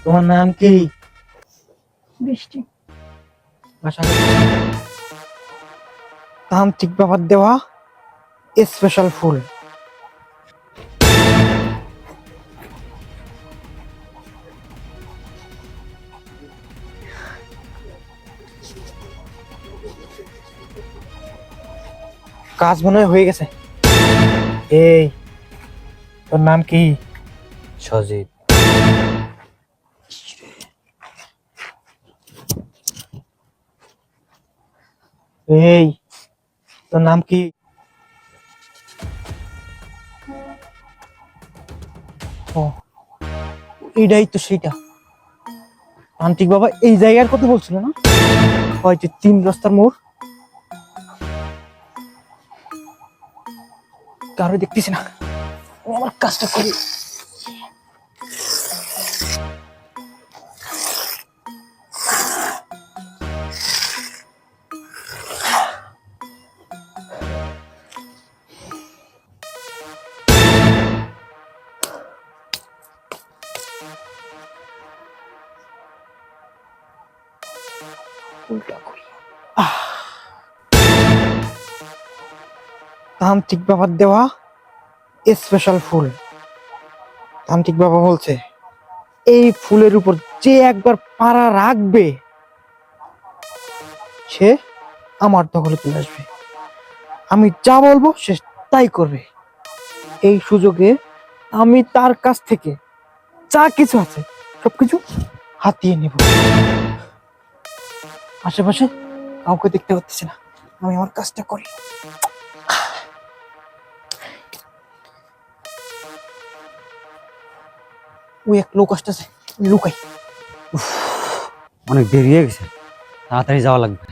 তোমার নাম কি? বৃষ্টি। বাসা তান্ত্রিক বাবার দেওয়া স্পেশাল ফুল। কাজ মনে হয় হয়ে গেছে। এই তোর নাম কি? সজীব। এই তোর নাম কি? ও, এইটাই তো সেইটা। তান্ত্রিক বাবা এই জায়গার কথা বলছিল না? হয়তো 3 রাস্তার মোড়। কারো দেখতেছি না, আমি আমার কাজটা করি। উল্টা করি। তান্ত্রিক বাবার দেওয়া স্পেশাল ফুল। তান্ত্রিক বাবা বলছে এই ফুলের উপর যে একবার পাড়া রাখবে সে আমার দখলে চলে আসবে। আমি যা বলবো সে তাই করবে। এই সুযোগে আমি তার কাছ থেকে যা কিছু আছে সবকিছু হাতিয়ে নেব। আশেপাশে কাউকে দেখতে পাচ্ছি না, আমি আমার কাজটা করি। ওই এক লোক আসতেছে, লুকাই। অনেক দেরি হয়ে গেছে, তাড়াতাড়ি যাওয়া লাগবে।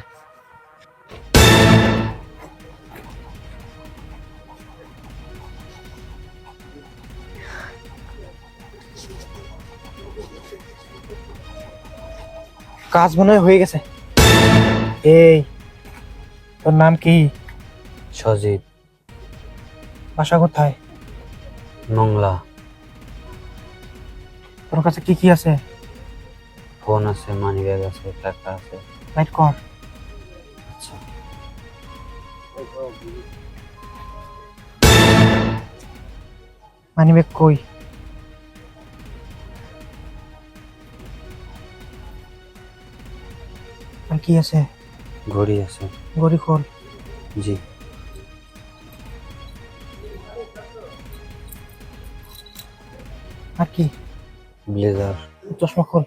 কাজ মনে হয় হয়ে গেছে। এই তোর নাম কি? সজীব। বাসা কোথায়? মংলা। তোর কাছে কি কি আছে? ফোন আছে, মানি ব্যাগ আছে, টাকা আছে। লাইট কর। আচ্ছা। মানি ব্যাগ কই? আর কি আছে? ঘড়ি আছে। গড়ি খোল। জি। আর কি? ব্লেজার। চশমা খোল।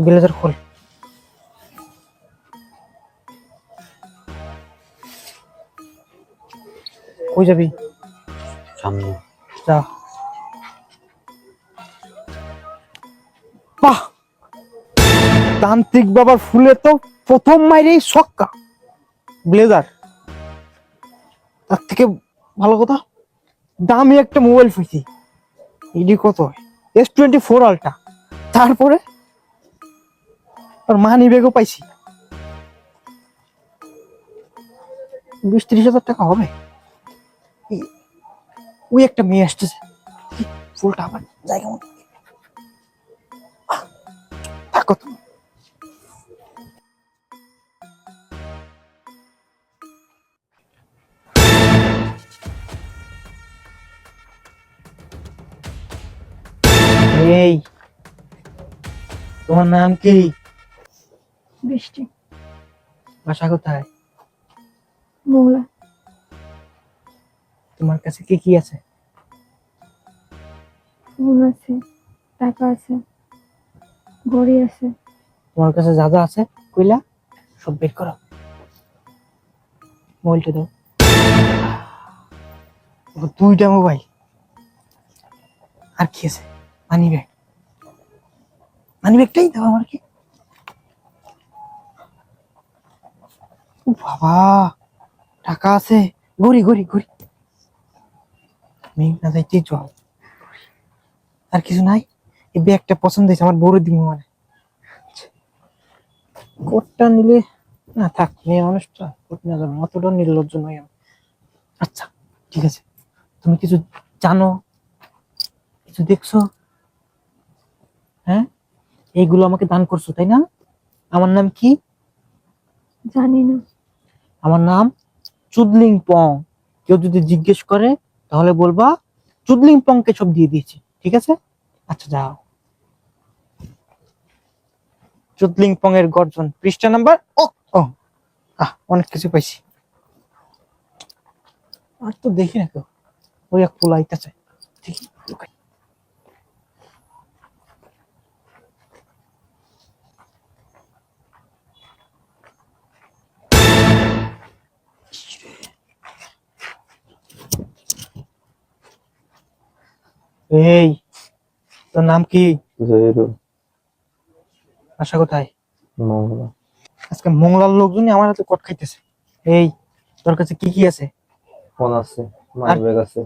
ব্লেজার খোল। কই যাবি? সামনে। যা। বাহ, তান্ত্রিক বাবার ফুলে তো প্রথম মাইরেই ছক্কা। ব্লেজার, তার থেকে ভালো কথা দামি একটা মোবাইল পাইছি। এডি কত? S24 ultra. তারপরে আর মানি ব্যাগও পাইছি। 20-30 হাজার টাকা হবে। ওই একটা মেয়ে আসতেছে, ফুলটা আবার জায়গা মতো থাকো তুমি। এই তোমার নাম কি? বৃষ্টি। বাসা কোথায়? মোংলা। তোমার কাছে কি কি আছে? ফোন আছে, টাকা আছে, ঘড়ি আছে। তোমার কাছে যা যা আছে কইলা সব বের করো। মোবাইলটা দাও। ও, 2টা মোবাইল। আর কি আছে? Money bag. মানি ব্যাগটাই দাও আমার কি। ও বাবা, টাকা আছে। ঘড়ি ঘড়ি ঘড়ি। মেঘ না যাইতেই চল। আর কিছু নাই? এই ব্যাগটা পছন্দ হয়েছে, আমার বড় দিব মানে। কোটটা নিলে না থাক, মেয়ে মানুষটা কোট নিয়ে যাবে, অতটা নির্লজ্জ নয় আমি। আচ্ছা ঠিক আছে, তুমি কিছু জানো, কিছু দেখছো? হ্যাঁ, এইগুলো আমাকে দান করছো তাই না? আমার নাম কি? জানি না। আমার নাম চুদলিং পং। কেউ যদি জিজ্ঞেস করে তাহলে বলবা চুদলিং পংকে সব দিয়ে দিয়েছি, ঠিক আছে? আচ্ছা যাও। চুদলিং পং এর গর্জন, পৃষ্ঠা নাম্বার ও ও অনেক কিছু পাইছি। আর তো দেখি না কেউ, ওই এক পোলা আইতাছে। ঠিক লুকাই। এই, তোর নাম কি? জহিরুল। আশা কোথায়? মংলা। আজকে মংলার লোকজনই আমার হাতে কট খাইতেছে। এই, তোর কাছে কি কি আছে? ফোন আছে, মানি ব্যাগ আছে,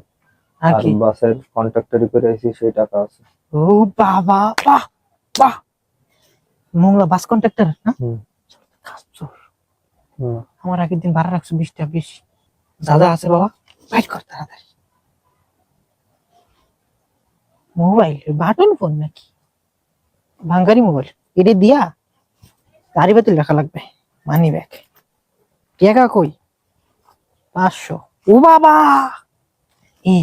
আর আর কি? বাসের কন্ট্রাক্টরি করে আইছি সেই টাকা আছে। ও বাবা, বাহ বাহ, মংলা বাস কন্ট্রাক্টর না? হুম। খাচ্চর। হুম। আমার আগের দিন ভাড়া রাখছো 20 টাকা বেশি। দাদা আছে বাবা, বাইট কর তাড়াতাড়ি। মোবাইল বাটন ফোন নাকি? ভাঙ্গারি মোবাইল, এটা দিয়া গাড়ি বাতিল রাখা লাগবে। মানি ব্যাগ, টাকা কই? 500। ও বাবা, এ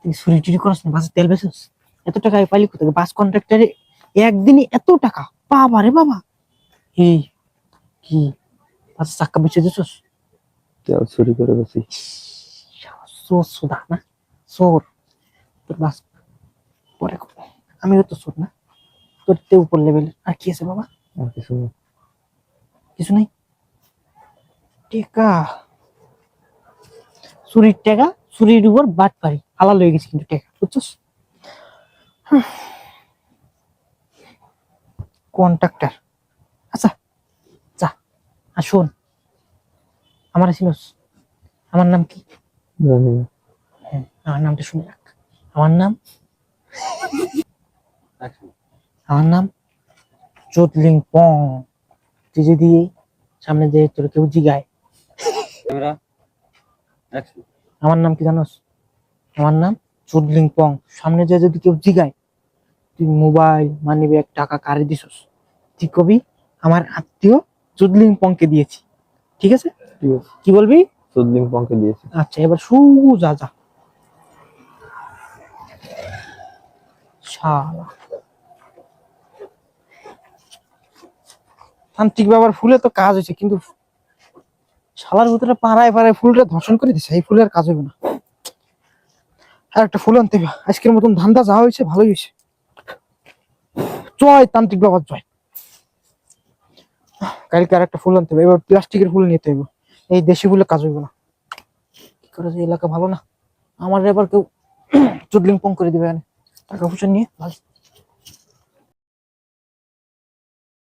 তুই চুরি টুরি করছ না? বাসে তেল বেচছিস? এত টাকা পাইলি কোথায়? বাস কন্ট্রাক্টরে একদিনই এত টাকা? বাবা রে বাবা। এই কি বাসের চাক্কা বেচে দিছস? তেল চুরি করে গেছি। চোর সুদা না, চোর। তোর বাস পরে করবো। আমিও তো চোর না? তোর তে উপর লেভেল। আর কি আছে বাবা? আর কিছু না। কিছু নাই। টেকা, চুরির টাকা, চুরির উপর বাট পারি হালাল হয়ে গেছে কিন্তু টাকা, বুঝছস? কন্ট্রাক্টর। আচ্ছা যা। আর শোন, আমার চিনস? আমার নাম কি? জানি না। হ্যাঁ, আমার নামটা শুনে রাখ। আমার নাম, আমার নাম চোদলিং পং। তুই যদি সামনে যে তোর কেউ জিগায় আমার নাম কি জানোস? আমার নাম চুদলিং পং। সামনে যে যদি কেউ জিগায় তুই মোবাইল, মানি ব্যাগ, টাকা কারে দিছস, তুই কবি আমার আত্মীয় চুদলিং পংকে দিয়েছি, ঠিক আছে? ঠিক আছে, কি বলবি? চুদলিং পংকে দিয়েছি। আচ্ছা এবার সোজা যা। শালা তান্ত্রিক বাবার ফুলে তো কাজ হয়েছে, কিন্তু শালার ভিতরে পাড়ায় পাড়ায় ফুলটা ধর্ষণ করে দিছে, এই ফুলের কাজ হইবে না। আর একটা ফুল আনতে হবে। আজকের মতন ধান্দা যা হয়েছে ভালোই হয়েছে। জয় তান্ত্রিক বাবার জয়। কালকে আর একটা ফুল আনতে হবে, এবার প্লাস্টিকের ফুল নিতে হবে। এই দেশি ফুলে কাজ হইবে না। কি করে যে এলাকা ভালো না, আমার এবার কেউ চুদলিং পং করে দিবে, টাকা পয়সা নিয়ে ভালো।